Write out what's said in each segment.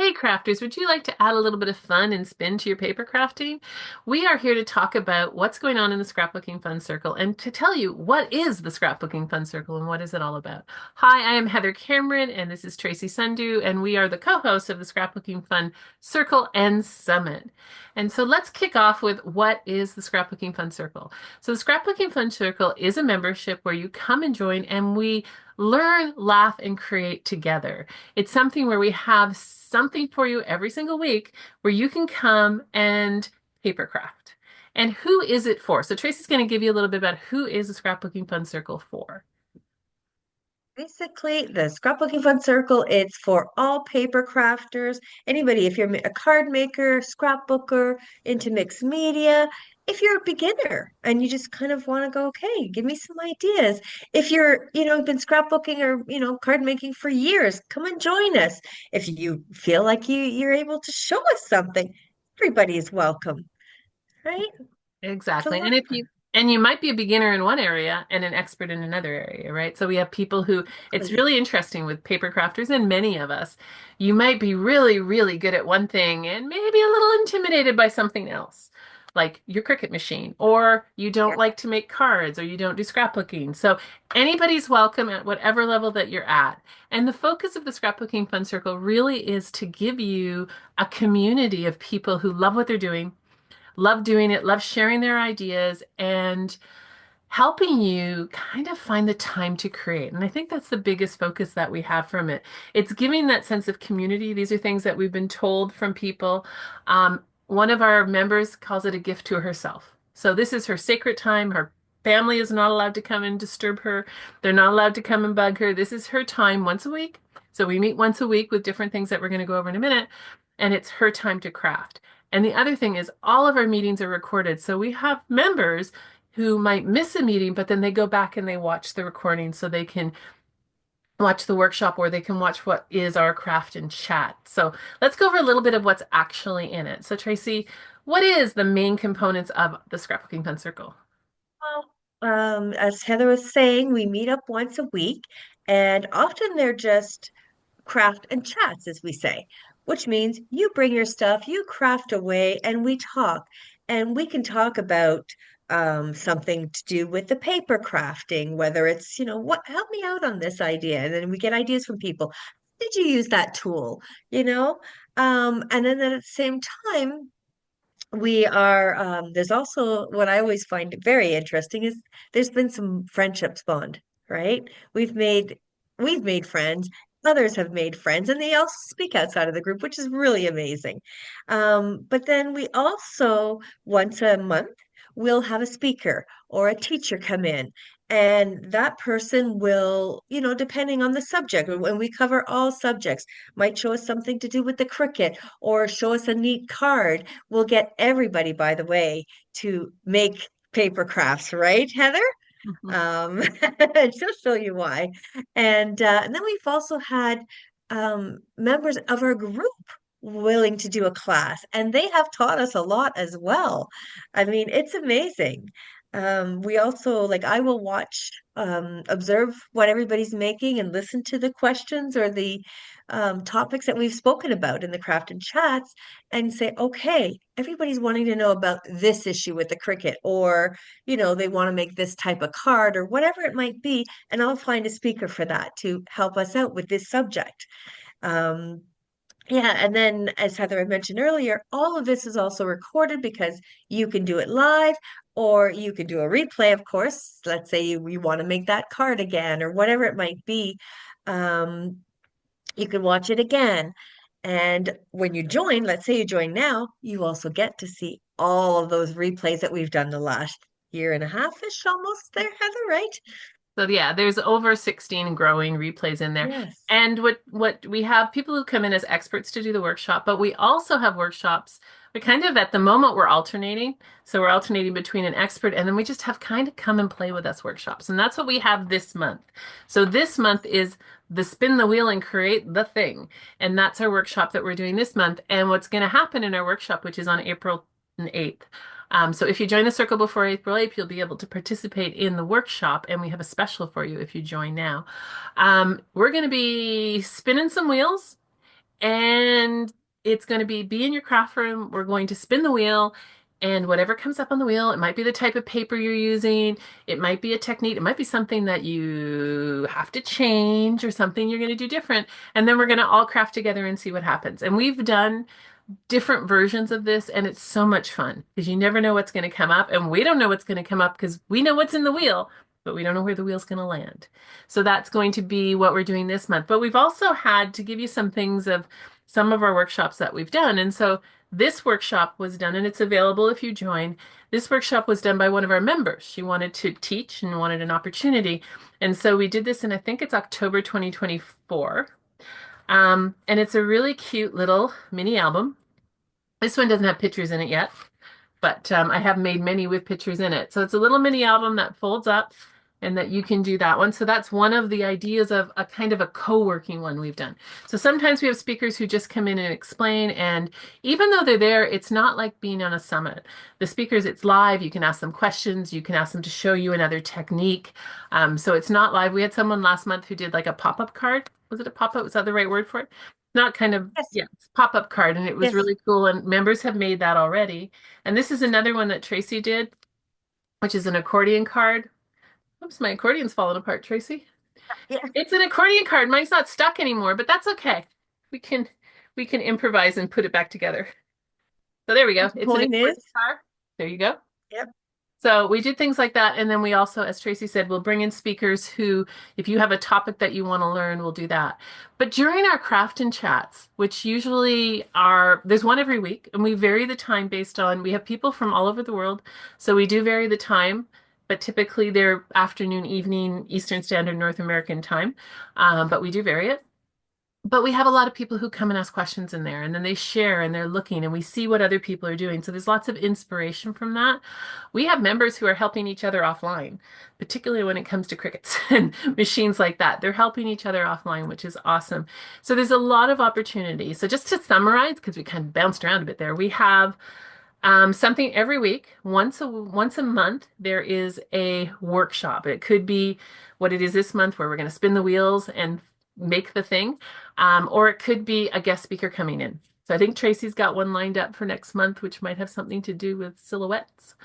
Hey crafters, would you like to add a little bit of fun and spin to your paper crafting? We are here to talk about what's going on in the Scrapbooking Fun Circle and to tell you what is the Scrapbooking Fun Circle and what is it all about. Hi, I am Heather Cameron and this is Tracy Sundu and we are the co-hosts of the Scrapbooking Fun Circle and Summit. And so let's kick off with what is the Scrapbooking Fun Circle? So the Scrapbooking Fun Circle is a membership where you come and join and we learn, laugh, and create together. It's something where we have something for you every single week where you can come and papercraft. And who is it for? So Tracy's going to give you a little bit about who is the Scrapbooking Fun Circle for. Basically, the Scrapbooking Fun Circle, it's for all paper crafters. Anybody, if you're a card maker, scrapbooker, into mixed media, if you're a beginner and you just kind of want to go, okay, give me some ideas. If you're, been scrapbooking or, card making for years, come and join us. If you feel like you're able to show us something, everybody is welcome, right? It's a Exactly. lot And of if fun. you and you might be a beginner in one area and an expert in another area, right? So we have people who it's Exactly. really interesting with paper crafters and many of us. You might be really, really good at one thing and maybe a little intimidated by something else, like your Cricut machine, or you don't Yeah. like to make cards or you don't do scrapbooking. So anybody's welcome at whatever level that you're at. And the focus of the Scrapbooking Fun Circle really is to give you a community of people who love what they're doing, love doing it, love sharing their ideas, and helping you kind of find the time to create. And I think that's the biggest focus that we have from it. It's giving that sense of community. These are things that we've been told from people. One of our members calls it a gift to herself. So this is her sacred time. Her family is not allowed to come and disturb her. They're not allowed to come and bug her. This is her time once a week. So we meet once a week with different things that we're going to go over in a minute, and it's her time to craft. And the other thing is all of our meetings are recorded. So we have members who might miss a meeting, but then they go back and they watch the recording so they can watch the workshop or they can watch what is our craft and chat. So let's go over a little bit of what's actually in it. So Tracy, what is the main components of the Scrapbooking Fun Circle? As Heather was saying, we meet up once a week, and often they're just craft and chats, as we say, which means you bring your stuff, you craft away, and we talk. And we can talk about something to do with the paper crafting, whether it's, what, help me out on this idea. And then we get ideas from people. Did you use that tool? You know? And then at the same time, we are there's also what I always find very interesting is there's been some friendships bond, right? We've made friends, others have made friends, and they also speak outside of the group, which is really amazing. But then we also once a month we'll have a speaker or a teacher come in, and that person will, depending on the subject, when we cover all subjects, might show us something to do with the cricket or show us a neat card. We'll get everybody, by the way, to make paper crafts, right, Heather? Um, she'll show you why. And then we've also had members of our group willing to do a class, and they have taught us a lot as well. I mean, it's amazing. We also, like, I will watch, observe what everybody's making and listen to the questions or the topics that we've spoken about in the craft and chats and say, okay, everybody's wanting to know about this issue with the cricket, or they want to make this type of card or whatever it might be. And I'll find a speaker for that to help us out with this subject. Um, yeah, and then as Heather had mentioned earlier, all of this is also recorded because you can do it live or you can do a replay, of course. Let's say you want to make that card again or whatever it might be. Um, you can watch it again. And when you join, let's say you join now, you also get to see all of those replays that we've done the last year and a half-ish almost there, Heather, right? So yeah, there's over 16 growing replays in there. Yes. And what we have people who come in as experts to do the workshop, but we also have workshops. We kind of at the moment we're alternating. So we're alternating between an expert and then we just have kind of come and play with us workshops. And that's what we have this month. So this month is the spin the wheel and create the thing. And that's our workshop that we're doing this month. And what's going to happen in our workshop, which is on April 8th. So if you join the circle before April 8th, you'll be able to participate in the workshop, and we have a special for you if you join now. We're going to be spinning some wheels, And it's going to be in your craft room. We're going to spin the wheel, and whatever comes up on the wheel, it might be the type of paper you're using, it might be a technique, it might be something that you have to change or something you're going to do different. And then we're going to all craft together and see what happens. And we've done different versions of this, and it's so much fun because you never know what's going to come up, and we don't know what's going to come up because we know what's in the wheel, but we don't know where the wheel's going to land. So that's going to be what we're doing this month. But we've also had to give you some things of some of our workshops that we've done. And so this workshop was done, and it's available if you join. This workshop was done by one of our members. She wanted to teach and wanted an opportunity. And so we did this in, I think it's October 2024. And it's a really cute little mini album. This one doesn't have pictures in it yet, but I have made many with pictures in it. So it's a little mini album that folds up and that you can do that one. So that's one of the ideas of a kind of a co-working one we've done. So sometimes we have speakers who just come in and explain, and even though they're there, it's not like being on a summit. The speakers, it's live. You can ask them questions. You can ask them to show you another technique. So it's not live. We had someone last month who did like a pop-up card. Was it a pop-up? Was that the right word for it? Not kind of, Yes, yeah, it's pop-up card, and it was yes. really cool. And members have made that already. And this is another one that Tracy did, which is an accordion card. Oops, my accordion's falling apart, Tracy. Yeah. It's an accordion card. Mine's not stuck anymore, but that's okay. We can we can improvise and put it back together. So there we go. The It's an point is, accordion card. There you go. yep. So we did things like that. And then we also, as Tracy said, we'll bring in speakers who, if you have a topic that you want to learn, we'll do that. But during our craft and chats, which usually are, there's one every week, and we vary the time based on, we have people from all over the world. So we do vary the time, but typically they're afternoon, evening, Eastern Standard North American time. But we do vary it. But we have a lot of people who come and ask questions in there, and then they share and they're looking, and we see what other people are doing. So there's lots of inspiration from that. We have members who are helping each other offline, particularly when it comes to Cricuts and machines like that. They're helping each other offline, which is awesome. So there's a lot of opportunity. So just to summarize, because we kind of bounced around a bit there, we have something every week, once a month, there is a workshop. It could be what it is this month, where we're going to spin the wheels and make the thing, or it could be a guest speaker coming in. So I think Tracy's got one lined up for next month, which might have something to do with silhouettes.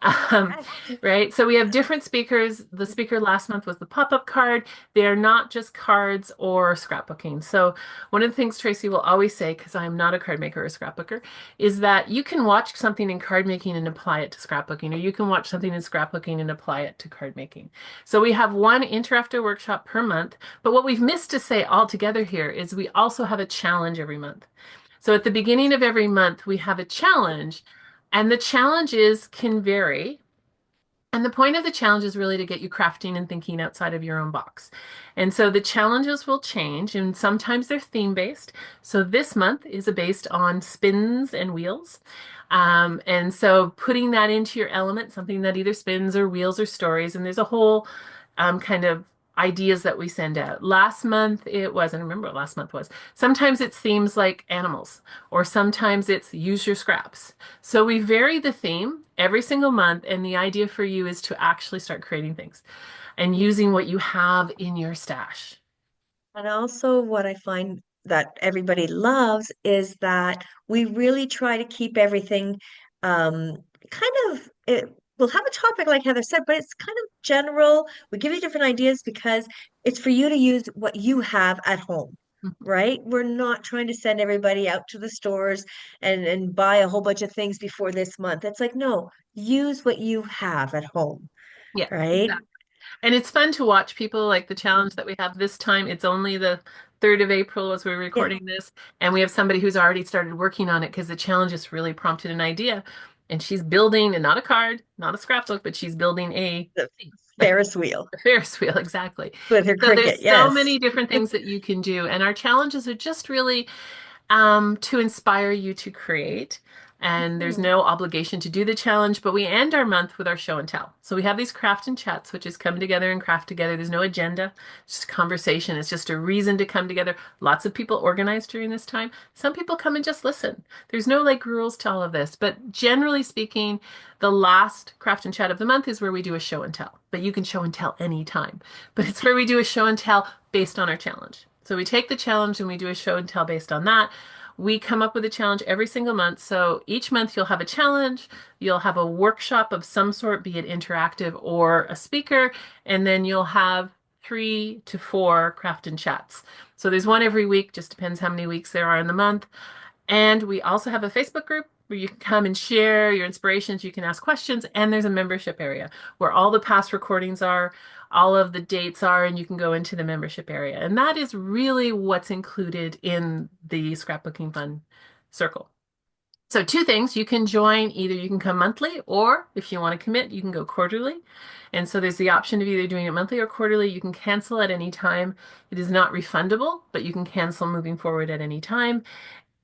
Um, Yes. right. So we have different speakers. The speaker last month was the pop-up card. They are not just cards or scrapbooking. So one of the things Tracy will always say, because I'm not a card maker or a scrapbooker, is that you can watch something in card making and apply it to scrapbooking, or you can watch something in scrapbooking and apply it to card making. So we have one interactive workshop per month. But what we've missed to say altogether here is we also have a challenge every month. So at the beginning of every month, we have a challenge, and the challenges can vary. And the point of the challenge is really to get you crafting and thinking outside of your own box. And so the challenges will change, and sometimes they're theme based. So this month is based on spins and wheels. And so putting that into your element, something that either spins or wheels or stories, and there's a whole kind of ideas that we send out. Last month it was, I don't remember what last month was. Sometimes it's themes like animals, or sometimes it's use your scraps. So we vary the theme every single month, and the idea for you is to actually start creating things and using what you have in your stash. And also, what I find that everybody loves is that we really try to keep everything kind of, we'll have a topic like Heather said, but it's kind of general. We give you different ideas because it's for you to use what you have at home, Mhm. right? We're not trying to send everybody out to the stores and buy a whole bunch of things before this month. It's like, no, use what you have at home, Yeah, right? exactly. And it's fun to watch people, like the challenge that we have this time. It's only the 3rd of April as we're Yeah, recording this. And we have somebody who's already started working on it because the challenge just really prompted an idea. And she's building, and not a card, not a scrapbook, but she's building a the Ferris wheel Ferris wheel, exactly. with her So there's Cricut. so Yes. many different things that you can do. And our challenges are just really to inspire you to create. And there's Mhm. no obligation to do the challenge, but we end our month with our show and tell. So we have these craft and chats, which is come together and craft together. There's no agenda, it's just conversation. It's just a reason to come together. Lots of people organize during this time. Some people come and just listen. There's no like rules to all of this, but generally speaking, the last craft and chat of the month is where we do a show and tell. But you can show and tell anytime. But it's where we do a show and tell based on our challenge. So we take the challenge and we do a show and tell based on that. We come up with a challenge every single month. So each month you'll have a challenge, you'll have a workshop of some sort, be it interactive or a speaker, and then you'll have 3 to 4 craft and chats. So there's one every week, just depends how many weeks there are in the month. And we also have a Facebook group where you can come and share your inspirations. You can ask questions. And there's a membership area where all the past recordings are, all of the dates are, and you can go into the membership area. And that is really what's included in the Scrapbooking Fun Circle. So two things, you can join, either you can come monthly, or if you want to commit, you can go quarterly. And so there's the option of either doing it monthly or quarterly. You can cancel at any time. It is not refundable, but you can cancel moving forward at any time.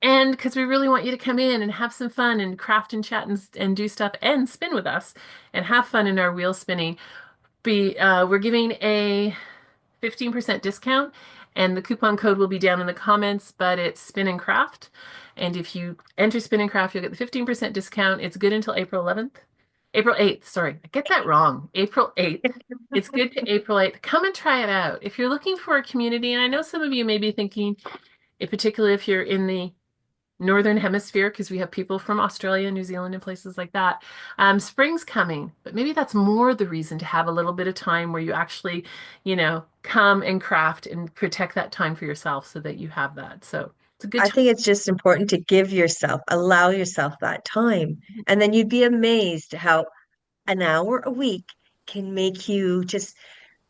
And because we really want you to come in and have some fun and craft and chat and do stuff and spin with us and have fun in our wheel spinning. We're giving a 15% discount, and the coupon code will be down in the comments, but it's Spin and Craft. And if you enter Spin and Craft, you'll get the 15% discount. It's good until April 11th. April 8th, sorry, I get that wrong. April 8th. It's good to April 8th. Come and try it out. If you're looking for a community, and I know some of you may be thinking, particularly if you're in the Northern Hemisphere, because we have people from Australia, New Zealand, and places like that. Spring's coming, but maybe that's more the reason to have a little bit of time where you actually, come and craft and protect that time for yourself so that you have that. So it's a good I time. think it's just important to give yourself, allow yourself that time. And then you'd be amazed how an hour a week can make you just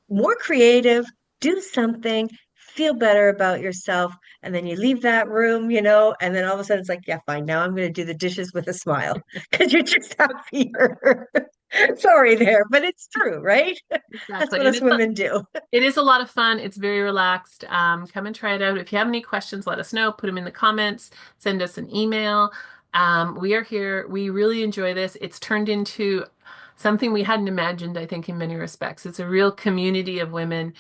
more creative, do something, feel better about yourself, and then you leave that room, and then all of a sudden it's like, yeah, fine, now I'm going to do the dishes with a smile because you're just happier. Sorry there, but it's true, right? That's Exactly. what And us women do. it is a lot of fun. It's very relaxed. Come and try it out. If you have any questions, let us know. Put them in the comments. Send us an email. We are here. We really enjoy this. It's turned into something we hadn't imagined, I think, in many respects. It's a real community of women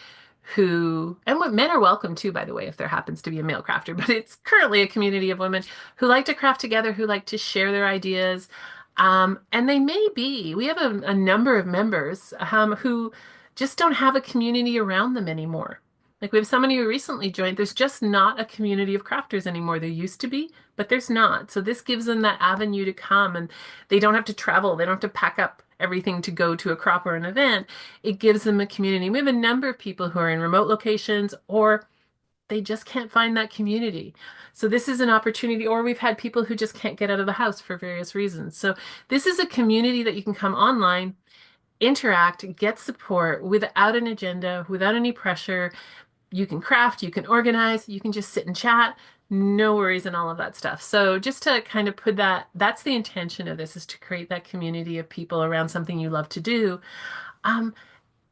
and what men are welcome too, by the way, if there happens to be a male crafter, but it's currently a community of women who like to craft together, who like to share their ideas. And we have a number of members who just don't have a community around them anymore. Like we have somebody who recently joined. There's just not a community of crafters anymore. There used to be, but there's not. So this gives them that avenue to come, and they don't have to travel. They don't have to pack up everything to go to a crop or an event. It gives them a community. We have a number of people who are in remote locations, or they just can't find that community. So this is an opportunity, or we've had people who just can't get out of the house for various reasons. So this is a community that you can come online, interact, get support without an agenda, without any pressure. You can craft, you can organize, you can just sit and chat. No worries and all of that stuff. So just to kind of that's the intention of this, is to create that community of people around something you love to do. Um,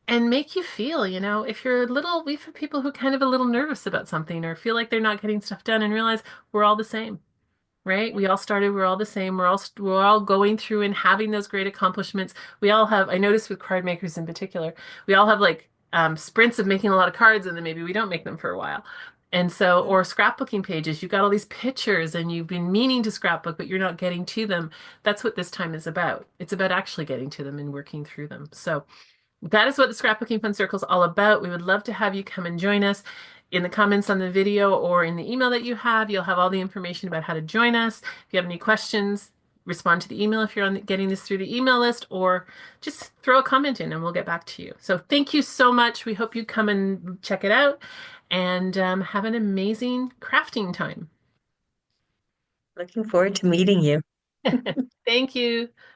and make you feel, if you're we've had people who kind of a little nervous about something or feel like they're not getting stuff done, and realize we're all the same, right? We all started, we're all the same. We're all going through and having those great accomplishments. We all have, I noticed with card makers in particular, we all have like sprints of making a lot of cards, and then maybe we don't make them for a while. And so, or scrapbooking pages, you've got all these pictures and you've been meaning to scrapbook, but you're not getting to them. That's what this time is about. It's about actually getting to them and working through them. So that is what the Scrapbooking Fun Circle is all about. We would love to have you come and join us. In the comments on the video or in the email that you have, you'll have all the information about how to join us. If you have any questions, respond to the email if you're getting this through the email list, or just throw a comment in and we'll get back to you. So thank you so much. We hope you come and check it out, and have an amazing crafting time. Looking forward to meeting you. Thank you.